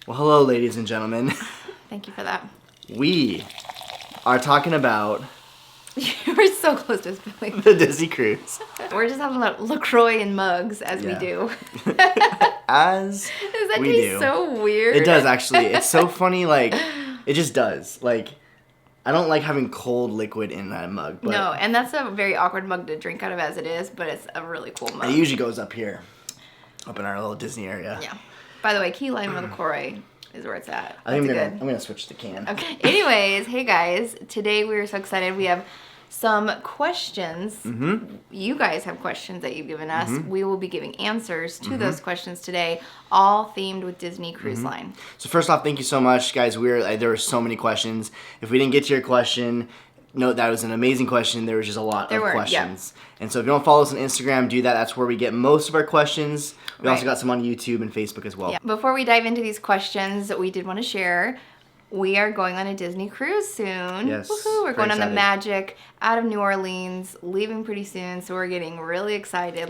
Well, hello, ladies and gentlemen. Thank you for that. We are talking about We're so close to spilling. the Disney cruise. We're just having LaCroix in mugs as we do. As Does that we taste do. so weird? It does, actually. It's so funny, like, it just does. Like, I don't like having cold liquid in that mug. But No, and that's a very awkward mug to drink out of as it is, but it's a really cool mug. it usually goes up here, up in our little Disney area. Yeah. By the way, key lime with LaCroix is where it's at. I think I'm gonna switch the can. Okay. Anyways, hey guys. Today we are so excited. We have some questions. Mm-hmm. You guys have questions that you've given us. Mm-hmm. We will be giving answers to those questions today, all themed with Disney Cruise Mm-hmm. Line. So first off, thank you so much, guys. There were so many questions. If we didn't get to your question, note that was an amazing question. There was just a lot of questions. Yeah. And so if you don't follow us on Instagram, do that. That's where we get most of our questions. We also got some on YouTube and Facebook as well. Yeah. Before we dive into these questions, we did want to share we are going on a Disney cruise soon. Yes. Woohoo! We're going on the excited. Magic out of New Orleans, leaving pretty soon. So we're getting really excited.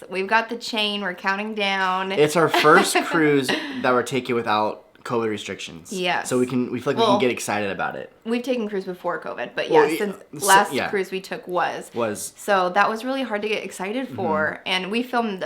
We've got the chain. We're counting down. It's our first cruise that we're taking without COVID restrictions. Yes. So we feel like we can get excited about it. We've taken cruise before COVID, but since last cruise we took was. So that was really hard to get excited for. And we filmed,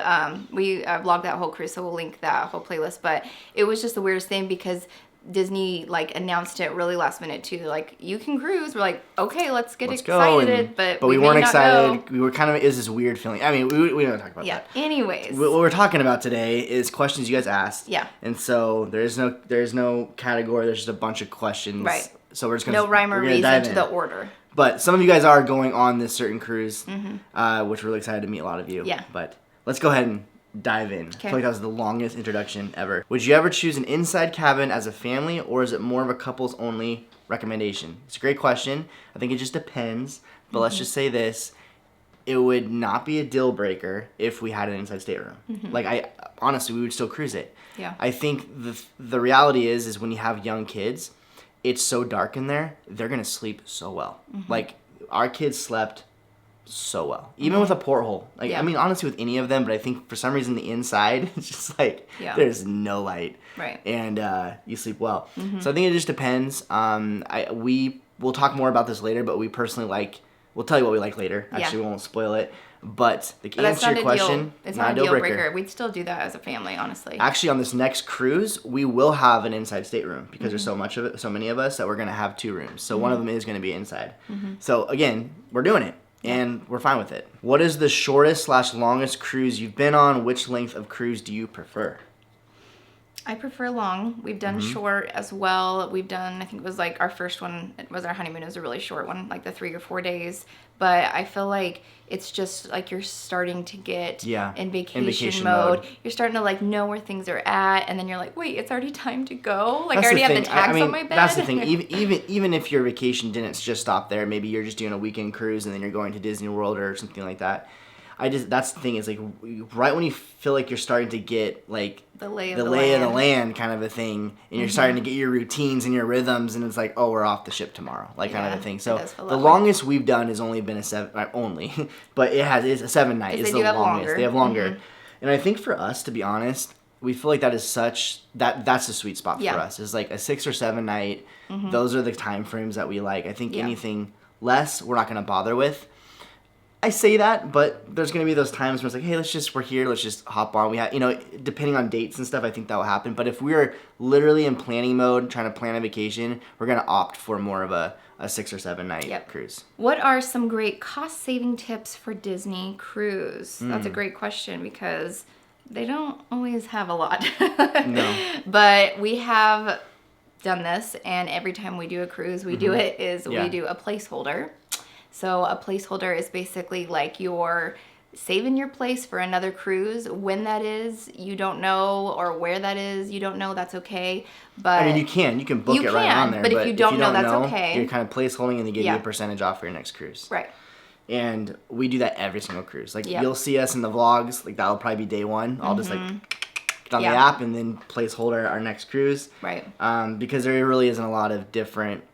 we vlogged that whole cruise, so we'll link that whole playlist. But it was just the weirdest thing because Disney announced it really last minute too. Like, you can cruise. We're like, okay, let's get excited. But we weren't excited. We were it was this weird feeling. I mean, we don't talk about that. Anyways, what we're talking about today is questions you guys asked. Yeah. And so there's no category. There's just a bunch of questions. Right. So we're just gonna no rhyme or reason to the order. But some of you guys are going on this certain cruise, which we're really excited to meet a lot of you. Yeah. But let's go ahead and dive in. I feel like that was the longest introduction ever. Would you ever choose an inside cabin as a family, or is it more of a couples only recommendation? It's a great question. I think it just depends. But let's just say this. It would not be a deal breaker if we had an inside stateroom. Like, honestly, we would still cruise it. Yeah. I think the reality is when you have young kids, it's so dark in there, they're going to sleep so well. Like, our kids slept so well, even with a porthole. Like, I mean, honestly, with any of them, but I think for some reason the inside, it's just like there's no light, right? And you sleep well. So I think it just depends. We will talk more about this later, but we personally we'll tell you what we like later. Actually, we won't spoil it. But the answer to your question, it's not a deal breaker. We'd still do that as a family, honestly. Actually, on this next cruise, we will have an inside stateroom because there's so many of us that we're gonna have 2 rooms. So one of them is gonna be inside. So again, we're doing it. And we're fine with it. What is the shortest / longest cruise you've been on? Which length of cruise do you prefer? I prefer long. We've done short as well. We've done, I think it was our first one, it was our honeymoon. It was a really short one, like the 3 or 4 days. But I feel like it's just you're starting to get in vacation mode. You're starting to know where things are at, and then you're like, wait, it's already time to go. I already have the tags on my bed. That's the thing. Even if your vacation didn't just stop there, maybe you're just doing a weekend cruise and then you're going to Disney World or something like that. That's the thing is right when you feel like you're starting to get the lay of the land kind of a thing, and you're starting to get your routines and your rhythms, and it's like, oh, we're off the ship tomorrow, kind of a thing. So the longest we've done has only been a 7, but it's a 7 night is the longest. They have longer, and I think for us, to be honest, we feel like that is that's the sweet spot for us. Is like a 6 or 7 night. Those are the time frames that we like. I think anything less, we're not going to bother with. I say that, but there's going to be those times where it's like, hey, we're here, let's just hop on. We have, depending on dates and stuff, I think that will happen. But if we're literally in planning mode, trying to plan a vacation, we're going to opt for more of a 6 or 7 night cruise. What are some great cost-saving tips for Disney cruise? That's a great question because they don't always have a lot. No. But we have done this, and every time we do a cruise, we do it is we do a placeholder. So a placeholder is basically you're saving your place for another cruise. When that is, you don't know, or where that is, you don't know. That's okay. But I mean, you can book it right on there. But if you don't know, that's okay. You're kind of placeholding, and they give you a percentage off for your next cruise. Right. And we do that every single cruise. You'll see us in the vlogs. That'll probably be day 1. I'll just get on the app and then placeholder our next cruise. Right. Because there really isn't a lot of different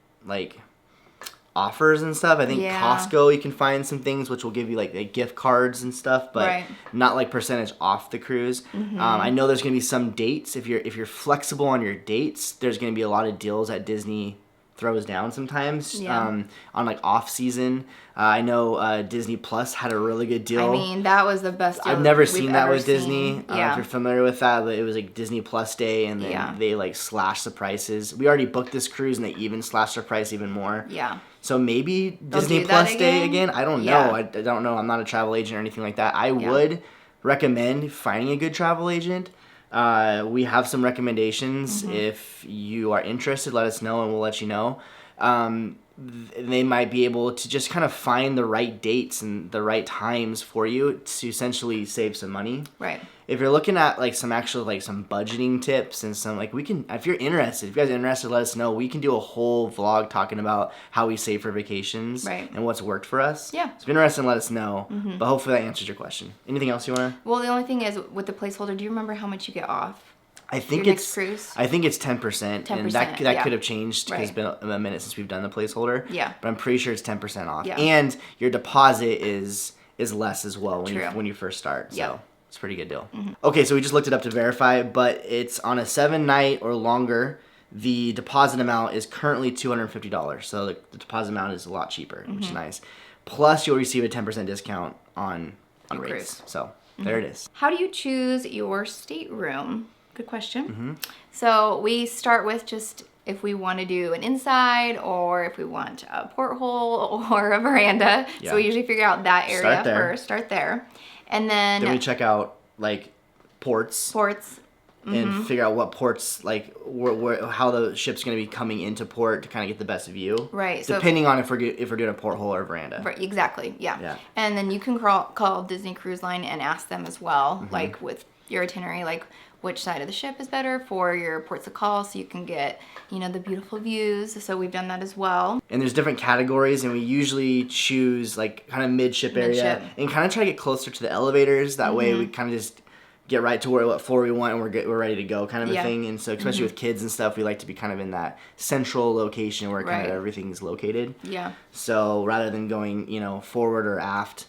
offers and stuff. I think Yeah. Costco, you can find some things which will give you like gift cards and stuff, but Right. not like percentage off the cruise. I know there's gonna be some dates. If you're flexible on your dates, there's gonna be a lot of deals that Disney throws down sometimes. Yeah. On like off season. I know Disney Plus had a really good deal. I mean, that was the best deal I've never we've seen that ever with Disney. seen. I don't know if you're familiar with that, but it was like Disney Plus Day, and then they like slashed the prices. We already booked this cruise, and they even slashed the price even more. Yeah. So maybe They'll Disney do Plus that Day again? I don't know. Yeah. I don't know. I'm not a travel agent or anything like that. I would recommend finding a good travel agent. We have some recommendations. If you are interested, let us know, and we'll let you know. They might be able to just kind of find the right dates and the right times for you to essentially save some money. Right. If you're looking at like some actual like some budgeting tips and some like, we can, if you're interested, if you guys are interested, let us know. We can do a whole vlog talking about how we save for vacations and what's worked for us. Yeah. So if you're interested, let us know. But hopefully that answers your question. Anything else you want to? Well, the only thing is with the placeholder, do you remember how much you get off? I think your it's next cruise? I think it's 10%, and that could have changed because it's Right. been a minute since we've done the placeholder. Yeah. But I'm pretty sure it's 10% off, Yeah. and your deposit is less as well True. when you first start. So Yeah. it's a pretty good deal. Okay, so we just looked it up to verify, but it's on a 7-night or longer. The deposit amount is currently $250, so the deposit amount is a lot cheaper, which is nice. Plus, you'll receive a 10% discount on Your rates. cruise. So there it is. How do you choose your stateroom? Good question. So we start with just if we want to do an inside or if we want a porthole or a veranda. Yeah. So we usually figure out that area Start there. first. Start there. And then Then we check out like ports. ports. And figure out what ports, like how the ship's going to be coming into port to kind of get the best view. Right. So Depending on if we're doing a porthole or a veranda. Right, exactly. Yeah. Yeah. And then you can call Disney Cruise Line and ask them as well, like with your itinerary, like which side of the ship is better for your ports of call, so you can get, the beautiful views. So we've done that as well. And there's different categories, and we usually choose like kind of midship area and kind of try to get closer to the elevators. That way we kind of just get right to what floor we want, and we're ready to go, kind of a thing. And so especially with kids and stuff, we like to be kind of in that central location where kind of everything's located. Yeah. So rather than going forward or aft,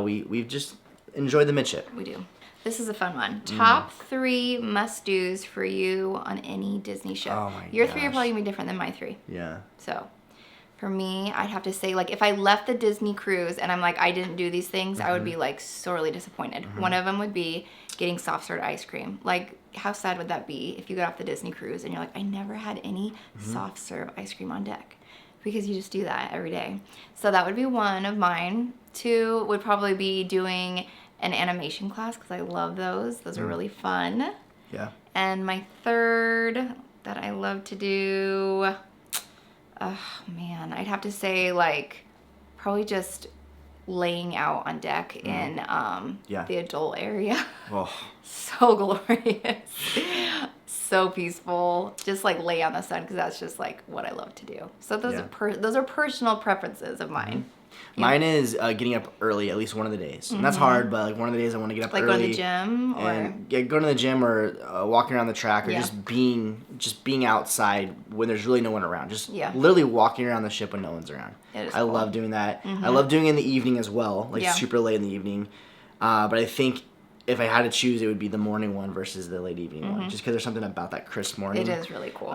we've just enjoyed the midship. We do. This is a fun one. Top 3 must-dos for you on any Disney ship. Oh my Your 3 are gosh. probably going to be different than my 3. Yeah. So, for me, I'd have to say, like, if I left the Disney cruise and I'm like, I didn't do these things, I would be, like, sorely disappointed. One of them would be getting soft-serve ice cream. Like, how sad would that be if you got off the Disney cruise and you're like, I never had any soft-serve ice cream on deck? Because you just do that every day. So that would be one of mine. 2 would probably be doing an animation class because I love those. Those are really fun. Yeah. And my 3rd that I love to do, oh man, I'd have to say like probably just laying out on deck in the adult area. Oh. So glorious. So peaceful. Just like lay on the sun because that's just like what I love to do. So those are personal preferences of mine. Mine is getting up early at least one of the days. And that's hard, but like one of the days I want to get up Like early. going to the gym or and going to the gym or walking around the track or just being outside when there's really no one around. Just literally walking around the ship when no one's around. I love doing that. I love doing it in the evening as well, like super late in the evening. But I think if I had to choose, it would be the morning one versus the late evening one, just because there's something about that crisp morning. It is really cool.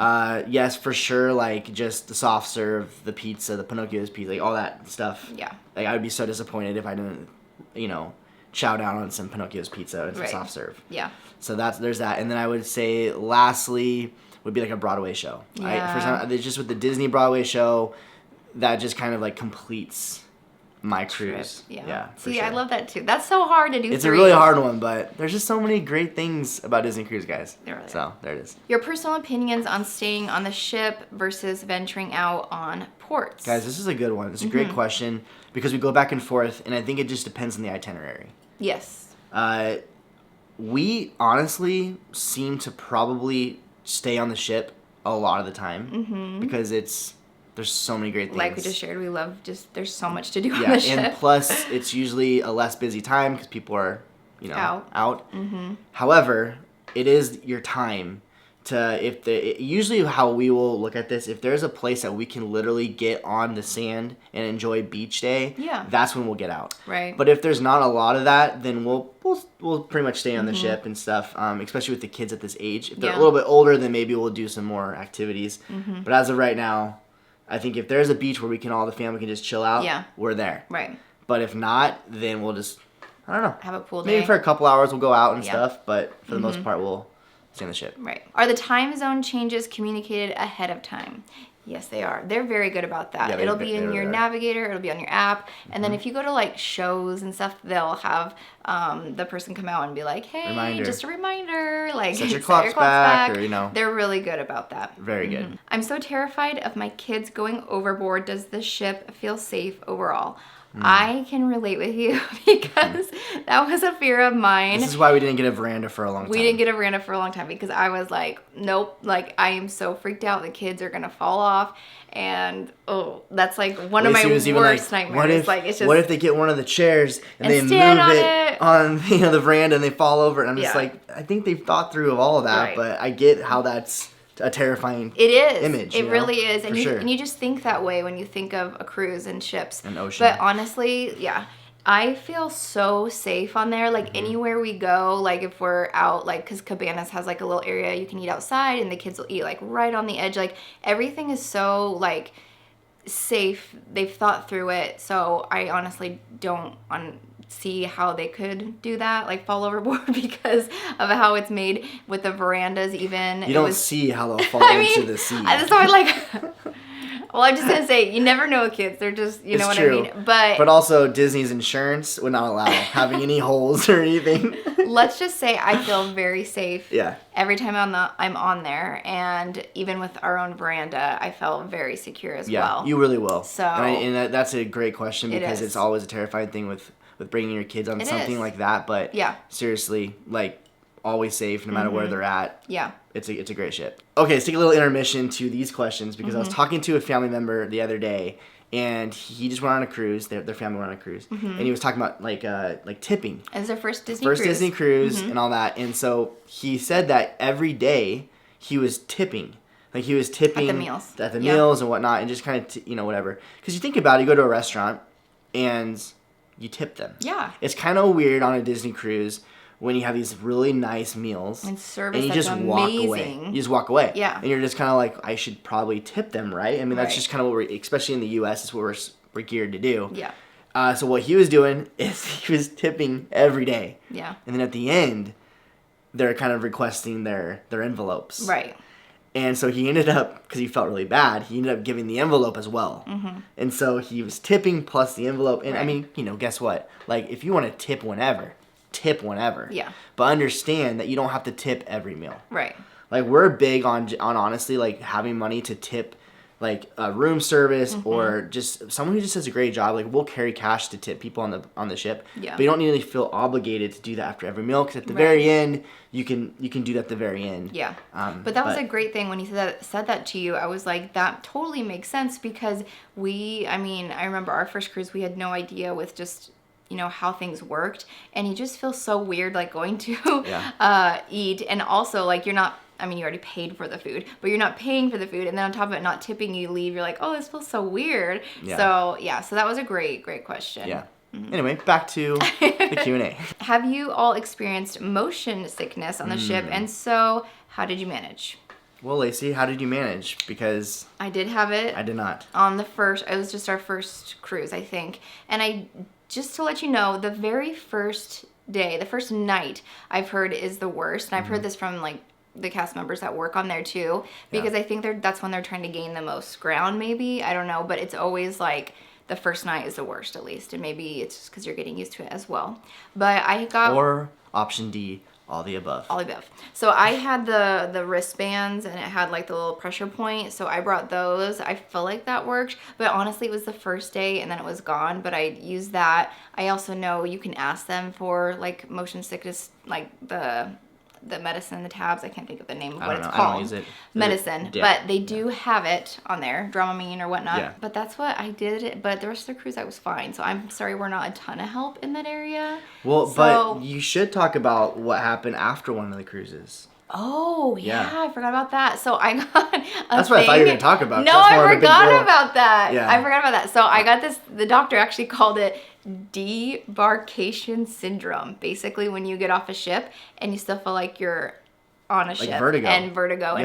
Yes, for sure. Like just the soft serve, the pizza, the Pinocchio's pizza, like all that stuff. Yeah. Like I would be so disappointed if I didn't, chow down on some Pinocchio's pizza and some soft serve. Yeah. So there's that, and then I would say lastly would be like a Broadway show. Yeah. Just with the Disney Broadway show, that just kind of like completes my cruise. Yeah. For See, sure. I love that too. That's so hard to do. It's 3. a really hard one, but there's just so many great things about Disney Cruise, guys. There really so there it is. Your personal opinions on staying on the ship versus venturing out on ports. Guys, this is a good one. It's a great question because we go back and forth, and I think it just depends on the itinerary. Yes. We honestly seem to probably stay on the ship a lot of the time because there's so many great things. Like we just shared, we love there's so much to do on the ship. And plus it's usually a less busy time because people are, out. Mm-hmm. However, it is your time usually how we will look at this, if there's a place that we can literally get on the sand and enjoy beach day, that's when we'll get out. Right. But if there's not a lot of that, then we'll pretty much stay on the ship and stuff, especially with the kids at this age. If they're a little bit older, then maybe we'll do some more activities. But as of right now, I think if there's a beach where all the family can just chill out, we're there. Right. But if not, then we'll just, I don't know. Have a pool day. Maybe for a couple hours we'll go out and stuff, but for the most part we'll stay on the ship. Right. Are the time zone changes communicated ahead of time? Yes, they are. They're very good about that. Yeah, it'll be in your navigator. It'll be on your app. And then if you go to like shows and stuff, they'll have the person come out and be like, hey, just a reminder. Like, set your clocks back. Or, They're really good about that. Very good. I'm so terrified of my kids going overboard. Does the ship feel safe overall? I can relate with you because that was a fear of mine. This is why we didn't get a veranda for a long time. We didn't get a veranda for a long time because I was like, nope, like I am so freaked out. The kids are going to fall off. And, that's like one of my worst nightmares. What if they get one of the chairs and they move it on the veranda and they fall over? And I'm just like, I think they've thought through of all of that, but I get how that's a terrifying image. It really is. And sure. And you just think that way when you think of a cruise and ships. An ocean. But honestly, I feel so safe on there. Like anywhere we go, like if we're out, like because Cabanas has like a little area you can eat outside and the kids will eat like right on the edge. Like everything is so like safe. They've thought through it. So I honestly don't see how they could do that, like fall overboard because of how it's made with the verandas even. You don't see how they'll fall into the sea. That's why well, I'm just gonna say, you never know kids. They're just, you know what I mean? But also Disney's insurance would not allow having any holes or anything. Let's just say I feel very safe. Yeah. Every time I'm on there, and even with our own veranda, I felt very secure as well. Yeah, you really will. So, and that's a great question because it's always a terrifying thing with bringing your kids on something like that. But seriously, like always safe no matter where they're at. Yeah. It's a great ship. Okay, let's take a little intermission to these questions because I was talking to a family member the other day and he just went on a cruise. Their family went on a cruise, and he was talking about like tipping. It was their first Disney cruise. Disney cruise and all that. And so he said that every day he was tipping. Like he was tipping at the meals and whatnot, and just kind of whatever. Because you think about it, you go to a restaurant and you tip them. Yeah. It's kind of weird on a Disney cruise when you have these really nice meals and service and you just amazing. Walk away. You just walk away. Yeah. And you're just kind of like, I should probably tip them, right? I mean, that's just kind of what especially in the U.S., is what we're geared to do. Yeah. So what he was doing is he was tipping every day. Yeah. And then at the end, they're kind of requesting their envelopes. Right. And so he ended up, because he felt really bad, he ended up giving the envelope as well. And so he was tipping plus the envelope. And I mean, guess what? Like, if you want to tip whenever. Yeah. But understand that you don't have to tip every meal. Right. Like, we're big on honestly, like, having money to tip, like, a room service or just someone who just does a great job. Like, we'll carry cash to tip people on the ship. Yeah. But you don't need to feel obligated to do that after every meal, because at the very end, you can do that at the very end. Yeah. But that was a great thing when he said that to you. I was like, that totally makes sense because I remember our first cruise, we had no idea with just how things worked, and you just feel so weird like going to eat, and also like you're not, you already paid for the food, but you're not paying for the food, and then on top of it not tipping, you leave, you're like, oh, this feels so weird. So that was a great question. Anyway, back to the Q&A. Have you all experienced motion sickness on the ship, and so how did you manage? Well, Lacey, how did you manage? Because I did have it. I did not. It was just our first cruise, I think. And just to let you know, the very first day, the first night, I've heard is the worst. And I've heard this from like the cast members that work on there too, because I think that's when they're trying to gain the most ground, maybe. I don't know, but it's always like the first night is the worst, at least. And maybe it's just because you're getting used to it as well. But I got... Or option D, all the above. All the above. So I had the wristbands, and it had like the little pressure point. So I brought those. I feel like that worked. But honestly, it was the first day, and then it was gone. But I used that. I also know you can ask them for like motion sickness, like the medicine, the tabs. I can't think of the name of what it's called. I don't use it. Medicine. But they do have it on there, Dramamine or whatnot. Yeah. But that's what I did. But the rest of the cruise, I was fine. So I'm sorry we're not a ton of help in that area. Well, but you should talk about what happened after one of the cruises. Oh, yeah, I forgot about that. So I got That's what I thought you were going to talk about. No, I forgot about that. Yeah. I forgot about that. So I got this, the doctor actually called it debarkation syndrome. Basically, when you get off a ship and you still feel like you're on a ship. Vertigo. And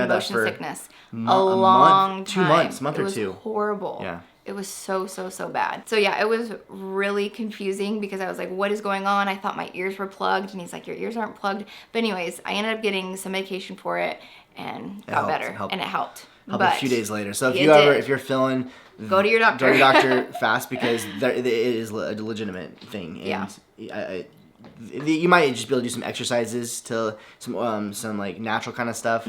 motion sickness. A long month, time. 2 months, month or two. It was horrible. Yeah. It was so bad. So yeah, it was really confusing because I was like, what is going on? I thought my ears were plugged, and he's like, your ears aren't plugged. But anyways, I ended up getting some medication for it and got better. And it helped. Helped a few days later. So if you're feeling, go to your doctor. Go to your doctor fast, because it is a legitimate thing. And you might just be able to do some exercises to some like natural kind of stuff,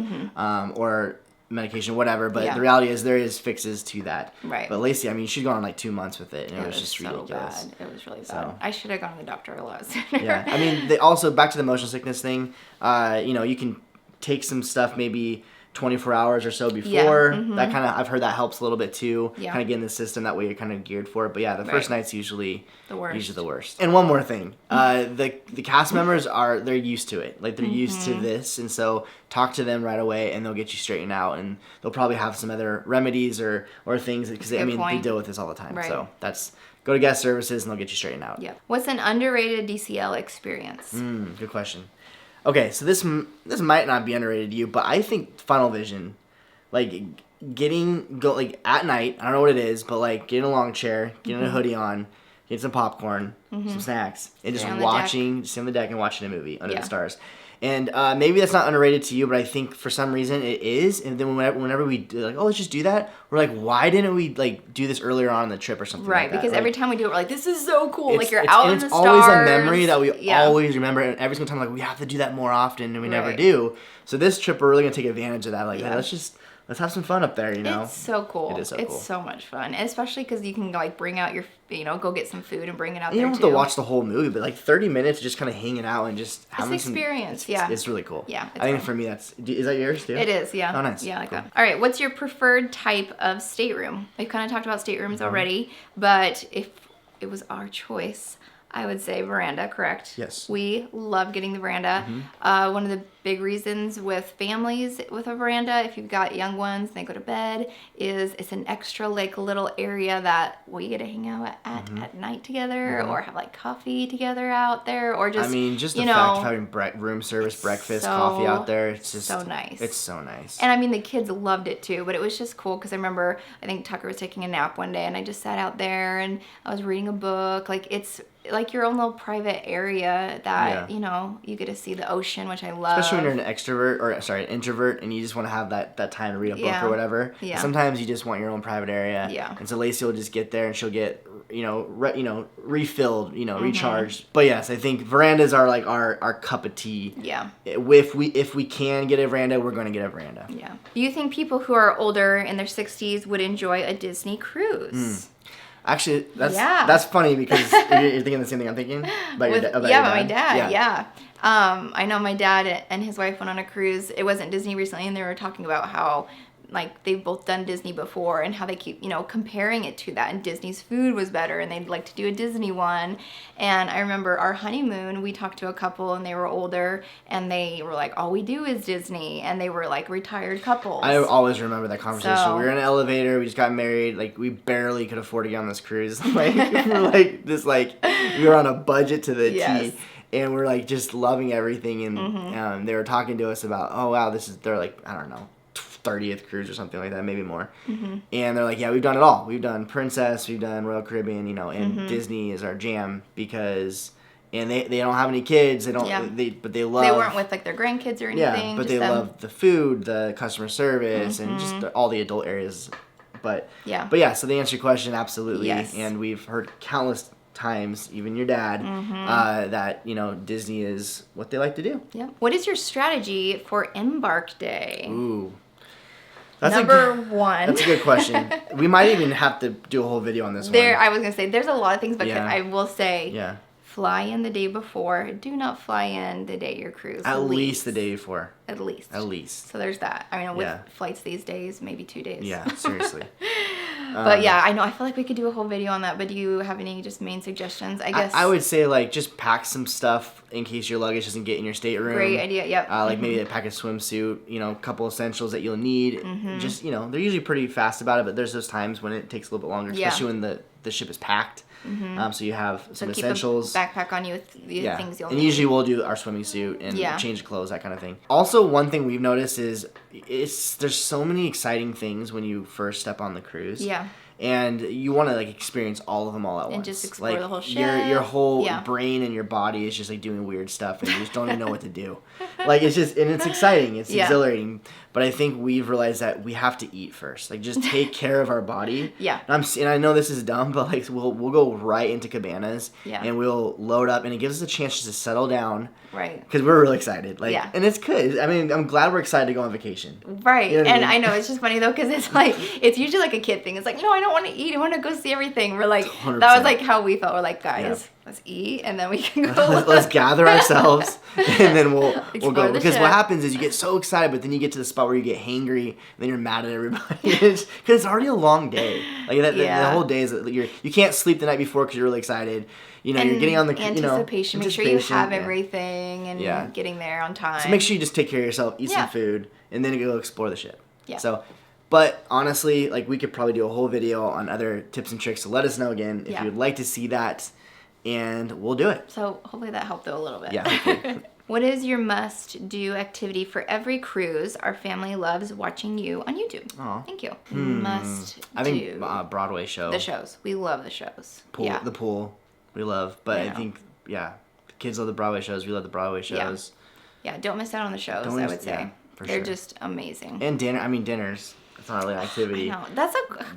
or medication, whatever, but the reality is there is fixes to that. Right. But Lacey, I mean, she'd gone on like 2 months with it, and it was just so ridiculous. Bad. It was really bad. I should have gone to the doctor a lot sooner. Yeah. I mean, also back to the motion sickness thing, you can take some stuff maybe 24 hours or so before. That kind of, I've heard that helps a little bit too. Yeah. Kind of get in the system, that way you're kind of geared for it. But yeah, the first night's usually the worst. And one more thing, the cast members they're used to it. Like, they're used to this, and so talk to them right away, and they'll get you straightened out, and they'll probably have some other remedies or things, because they deal with this all the time. Right. So go to guest services, and they'll get you straightened out. Yeah. What's an underrated DCL experience? Good question. Okay, so this might not be underrated to you, but I think Final Vision, like at night, I don't know what it is, but like getting a long chair, getting a hoodie on, getting some popcorn, some snacks, and just sit on the deck and watching a movie under the stars. And maybe that's not underrated to you, but I think for some reason it is. And then whenever we do, like, let's just do that, we're like, why didn't we like do this earlier on in the trip or something? Right, like that? Because every time we do it, we're like, this is so cool. Like, you're out in the stars. It's always a memory that we always remember, and every single time, like, we have to do that more often, and we never do. So this trip, we're really gonna take advantage of that. Like, hey, let's have some fun up there, you know? It's so cool. It is so cool. It's so much fun. And especially because you can, like, bring out your, go get some food and bring it out there, too. You don't have to watch the whole movie, but, like, 30 minutes just kind of hanging out and just having some experience, It's really cool. Yeah. I think for me, is that yours, too? It is, yeah. Oh, nice. Yeah, I like that. All right, what's your preferred type of stateroom? We've kind of talked about staterooms already, but if it was our choice, I would say veranda, correct? Yes. We love getting the veranda. One of the big reasons with families with a veranda, if you've got young ones and they go to bed, is it's an extra like little area that we get to hang out at night together, or have like coffee together out there, or just, the fact of having room service, breakfast, coffee out there, it's just so nice. It's so nice. And I mean, the kids loved it too, but it was just cool because I remember, I think Tucker was taking a nap one day and I just sat out there and I was reading a book. Like, it's like your own little private area that, you get to see the ocean, which I love. Especially when you're an introvert, and you just want to have that time to read a book or whatever. Yeah. Sometimes you just want your own private area. Yeah. And so Lacey will just get there, and she'll get, refilled, recharged. But yes, I think verandas are like our cup of tea. Yeah. If we can get a veranda, we're going to get a veranda. Yeah. Do you think people who are older in their 60s would enjoy a Disney cruise? Actually, that's funny because you're thinking the same thing I'm thinking about your dad. My dad. Yeah. I know my dad and his wife went on a cruise. It wasn't Disney recently, and they were talking about how, like, they've both done Disney before and how they keep, comparing it to that. And Disney's food was better, and they'd like to do a Disney one. And I remember our honeymoon, we talked to a couple, and they were older, and they were like, all we do is Disney. And they were like retired couples. I always remember that conversation. So, we were in an elevator, we just got married, like, we barely could afford to get on this cruise. Like, we were on a budget to the T. And we're like just loving everything. And they were talking to us about, oh wow, they're like, I don't know, 30th cruise or something like that, maybe more. And they're like, yeah, we've done it all. We've done Princess, we've done Royal Caribbean, and Disney is our jam because, and they don't have any kids. They don't, but they love. They weren't with like their grandkids or anything. Yeah, but they love the food, the customer service, and just all the adult areas. But yeah, so to answer your question, absolutely. Yes. And we've heard countless times, even your dad, that Disney is what they like to do. Yeah. What is your strategy for Embark Day? Ooh, that's Number one. That's a good question. We might even have to do a whole video on this one. I was gonna say there's a lot of things, but I will say, fly in the day before. Do not fly in the day your cruise. At least the day before. At least. At least. So there's that. I mean, with flights these days, maybe 2 days. Yeah, seriously. But yeah, I know. I feel like we could do a whole video on that. But do you have any just main suggestions? I guess I would say like just pack some stuff in case your luggage doesn't get in your stateroom. Great idea. Yep. Like maybe pack a swimsuit. A couple essentials that you'll need. Just they're usually pretty fast about it, but there's those times when it takes a little bit longer, especially when the ship is packed. So you have some essentials. Keep a backpack on you with the things you'll need. And usually we'll do our swimming suit and change of clothes, that kind of thing. Also, one thing we've noticed is there's so many exciting things when you first step on the cruise. Yeah. And you want to like experience all of them all at once. And just explore like, the whole ship. Your whole brain and your body is just like doing weird stuff, and you just don't even know what to do. Like it's exciting, it's exhilarating. But I think we've realized that we have to eat first. Like just take care of our body. Yeah. And I know this is dumb, but like we'll go right into cabanas. Yeah. And we'll load up, and it gives us a chance to settle down. Right. Because we're really excited. Like, and it's good. I mean, I'm glad we're excited to go on vacation. Right. You know I know it's just funny though, because it's like it's usually like a kid thing. It's like, no, I don't want to eat. I want to go see everything. We're like 100%. That was like how we felt. We're like, guys, let's eat, and then we can go. Let's gather ourselves, and then we'll go. Because what happens is you get so excited, but then you get to the spot where you get hangry, and then you're mad at everybody. Because it's already a long day. Like the whole day is you can't sleep the night before because you're really excited. You're getting on the anticipation. Make sure you have everything and getting there on time. So make sure you just take care of yourself, eat some food, and then go explore the ship. Yeah. So, but honestly, like we could probably do a whole video on other tips and tricks. So let us know again if you would like to see that, and we'll do it. So hopefully that helped though a little bit. Yeah. What is your must-do activity for every cruise? Our family loves watching you on YouTube. Aww. Thank you. I think Broadway show. The shows. We love the shows. The pool. We love, but I think, the kids love the Broadway shows. We love the Broadway shows. Yeah, don't miss out on the shows, I would say. They're just amazing. And dinners. It's not really an activity. I know.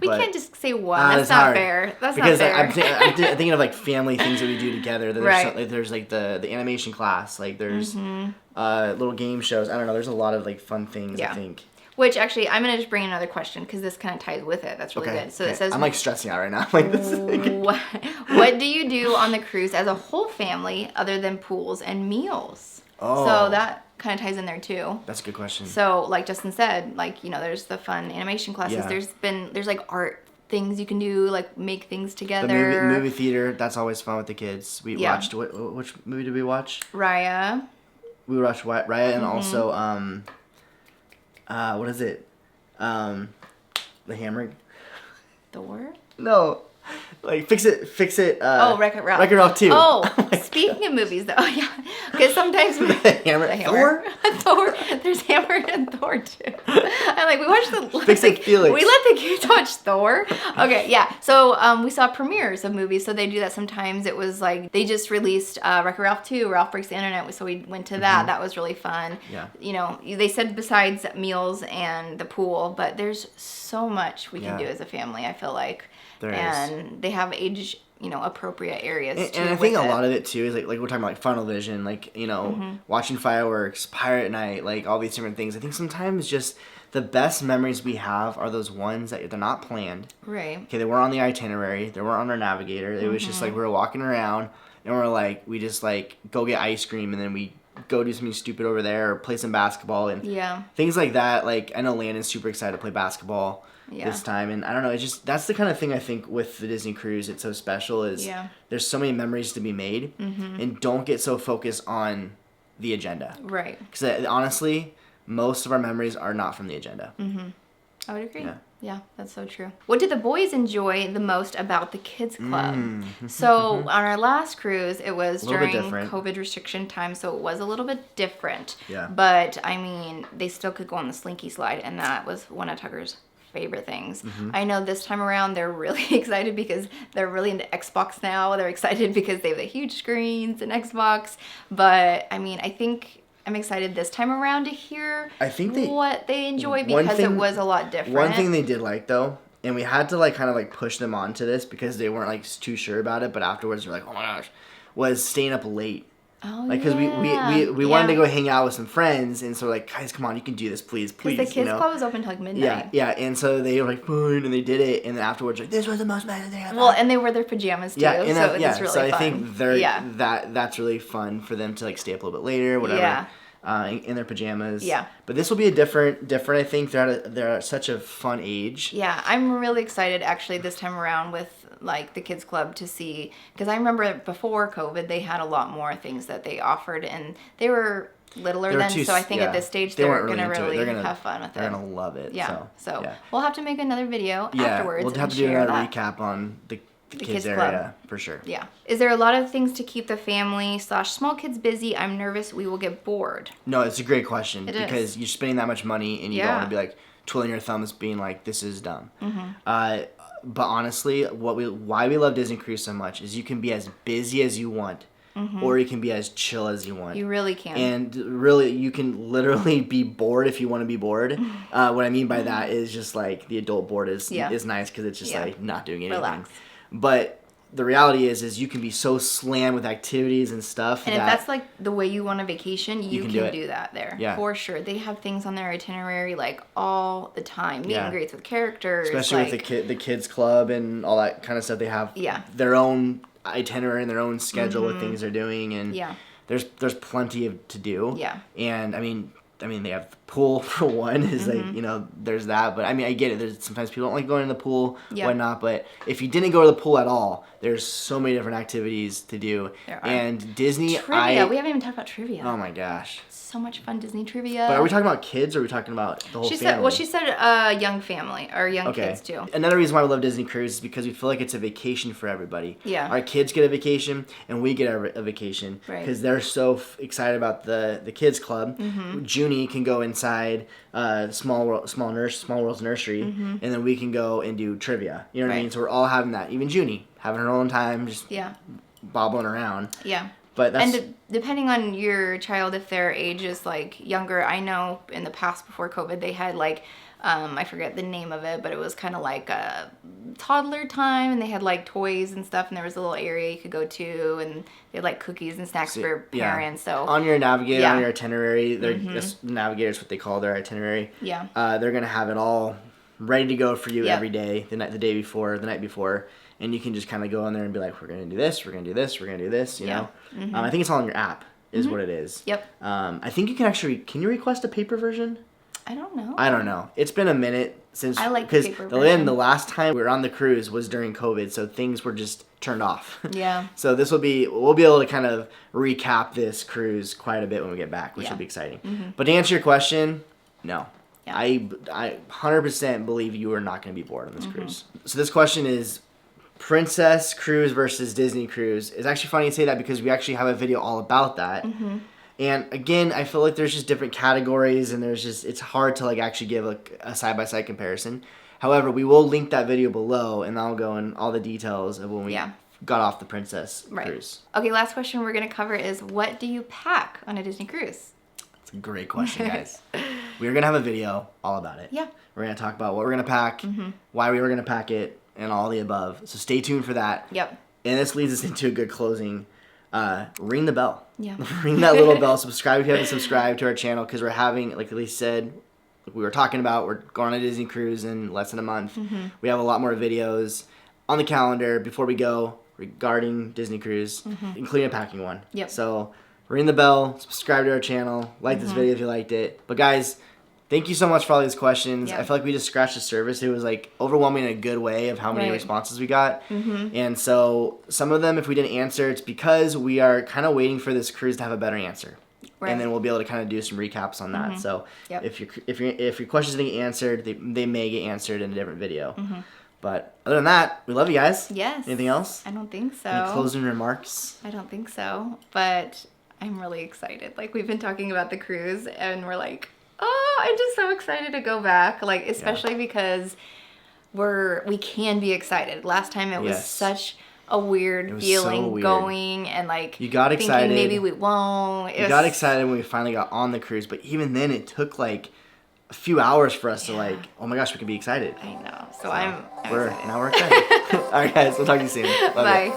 We can't just say one. That's not hard. Fair. That's because not fair. I'm thinking of like family things that we do together. There's like the animation class. Like there's little game shows. I don't know. There's a lot of like fun things, I think. Which actually, I'm gonna just bring another question because this kind of ties with it. That's really good. So it says, I'm like stressing out right now. Like this. What do you do on the cruise as a whole family other than pools and meals? Oh. So that kind of ties in there too. That's a good question. So like Justin said, like there's the fun animation classes. Yeah. There's like art things you can do, like make things together. The movie theater, that's always fun with the kids. We watched which movie did we watch? Raya. We watched Raya, and also what is it? The Hammer. Thor? No. Like Fix It. Wreck-It Ralph. Wreck-It Ralph 2. Oh, speaking of movies, though, because sometimes we the Hammer. Thor. There's Hammer and Thor too. I'm like, we watched the Fix It Felix. We let the kids watch Thor. Okay, yeah. So we saw premieres of movies, so they do that sometimes. It was like they just released Wreck-It Ralph 2. Ralph Breaks the Internet, so we went to that. That was really fun. Yeah. They said besides meals and the pool, but there's so much we can do as a family. I feel like. And they have age, appropriate areas too. And I think a lot of it too is like we're talking about like funnel vision, like watching fireworks, pirate night, like all these different things. I think sometimes just the best memories we have are those ones that they're not planned. Right. Okay, they weren't on the itinerary, they weren't on our navigator. It was just like we were walking around and we just like go get ice cream and then we go do something stupid over there or play some basketball and things like that. Like I know Landon's super excited to play basketball. This time, and I don't know, it's just that's the kind of thing I think with the Disney cruise it's so special is there's so many memories to be made and don't get so focused on the agenda, right? Because honestly most of our memories are not from the agenda. I would agree. Yeah, that's so true. What did the boys enjoy the most about the kids club? So on our last cruise, it was during COVID restriction time, so it was a little bit different. Yeah. But I mean, they still could go on the Slinky slide, and that was one of Tucker's favorite things. I know this time around they're really excited because they're really into Xbox now. They're excited because they have the huge screens and Xbox. But I mean, I think I'm excited this time around to hear what they enjoy because it was a lot different. One thing they did like though, and we had to like kind of like push them onto this because they weren't like too sure about it, but afterwards they're like, oh my gosh, was staying up late. Oh, like, because we wanted to go hang out with some friends, and so we're like, guys, come on, you can do this, please. Because the kids' club was open till like midnight. Yeah, and so they were like, fine, and they did it, and then afterwards, like, this was the most amazing thing ever. Well, and they wore their pajamas too, so it was really fun. So I think that's really fun for them to like stay up a little bit later, whatever. Yeah. in their pajamas. Yeah. But this will be a different. I think they're at such a fun age. Yeah, I'm really excited actually this time around with like the kids club to see, because I remember before COVID they had a lot more things that they offered, and they were littler then, so I think at this stage they're gonna really have fun with it. They're gonna love it. Yeah. So we'll have to make another video afterwards. We'll have to do another recap on the kids area club. For sure. Yeah. Is there a lot of things to keep the family / small kids busy? I'm nervous we will get bored. No, it's a great question, because is. you're spending that much money and you don't want to be like twiddling your thumbs being like, this is dumb. But honestly, why we love Disney Cruise so much is you can be as busy as you want, or you can be as chill as you want. You really can. And really, you can literally be bored if you want to be bored. What I mean by that is just like the adult board is nice because it's just like not doing anything. Relax. But the reality is you can be so slammed with activities and stuff. And if that's like the way you want a vacation, you can do that there. Yeah. For sure. They have things on their itinerary like all the time. Meet and greets with characters. Especially with the kids club and all that kind of stuff. They have their own itinerary and their own schedule with things they're doing, and there's plenty to do. Yeah. And I mean they have the pool for one, is like, there's that, but I mean I get it, there's sometimes people don't like going in the pool, whatnot, but if you didn't go to the pool at all, there's so many different activities to do. And Disney trivia. We haven't even talked about trivia. Oh my gosh. So much fun Disney trivia. But are we talking about kids or are we talking about the whole family? She said young family or young kids too. Another reason why we love Disney Cruise is because we feel like it's a vacation for everybody. Yeah. Our kids get a vacation and we get a vacation because they're so excited about the kids club. Junie can go inside Small World's Nursery, and then we can go and do trivia. You know what I mean? So we're all having that. Even Junie having her own time, just bobbling around. Yeah. But depending on your child, if their age is like younger, I know in the past before COVID they had like I forget the name of it, but it was kind of like a toddler time, and they had like toys and stuff, and there was a little area you could go to, and they had like cookies and snacks for parents. So on your navigator, on your itinerary, navigator's what they call their itinerary. Yeah. They're gonna have it all ready to go for you every day, the day before, the night before. And you can just kind of go in there and be like, we're going to do this, we're going to do this, we're going to do this, you know? I think it's all in your app is what it is. Yep. I think you can you request a paper version? I don't know. I don't know. It's been a minute since. I like the paper version. Because the last time we were on the cruise was during COVID, so things were just turned off. Yeah. So we'll be able to kind of recap this cruise quite a bit when we get back, which will be exciting. But to answer your question, no. Yeah. I 100% believe you are not going to be bored on this cruise. So this question is, Princess Cruise versus Disney Cruise. It's actually funny to say that because we actually have a video all about that. And again, I feel like there's just different categories, and it's hard to like actually give a side-by-side comparison. However, we will link that video below, and I'll go in all the details of when we got off the Princess Cruise. Okay, last question we're going to cover is, what do you pack on a Disney cruise? That's a great question, guys. We're going to have a video all about it. Yeah. We're going to talk about what we're going to pack, why we were going to pack it, and all the above. So stay tuned for that. Yep. And this leads us into a good closing. Ring the bell. Yeah. Ring that little bell. Subscribe if you haven't subscribed to our channel, because we're having, like Lacey said, like we were talking about, we're going on a Disney cruise in less than a month. We have a lot more videos on the calendar before we go regarding Disney cruise, including a packing one. Yep. So ring the bell, subscribe to our channel, like this video if you liked it. But guys, thank you so much for all these questions. Yep. I feel like we just scratched the surface. It was like overwhelming in a good way of how many responses we got. And so some of them, if we didn't answer, it's because we are kind of waiting for this cruise to have a better answer. Right. And then we'll be able to kind of do some recaps on that. So if your questions didn't get answered, they may get answered in a different video. But other than that, we love you guys. Yes. Anything else? I don't think so. Any closing remarks? I don't think so. But I'm really excited. Like, we've been talking about the cruise, and we're like, oh, I'm just so excited to go back. Like, especially because we can be excited. Last time it was such a weird feeling going, and like you got excited. Thinking maybe we won't. You got excited when we finally got on the cruise, but even then it took like a few hours for us to like, oh my gosh, we can be excited. I know. So I'm excited. Now we're excited. All right, guys, we'll talk to you soon. Bye.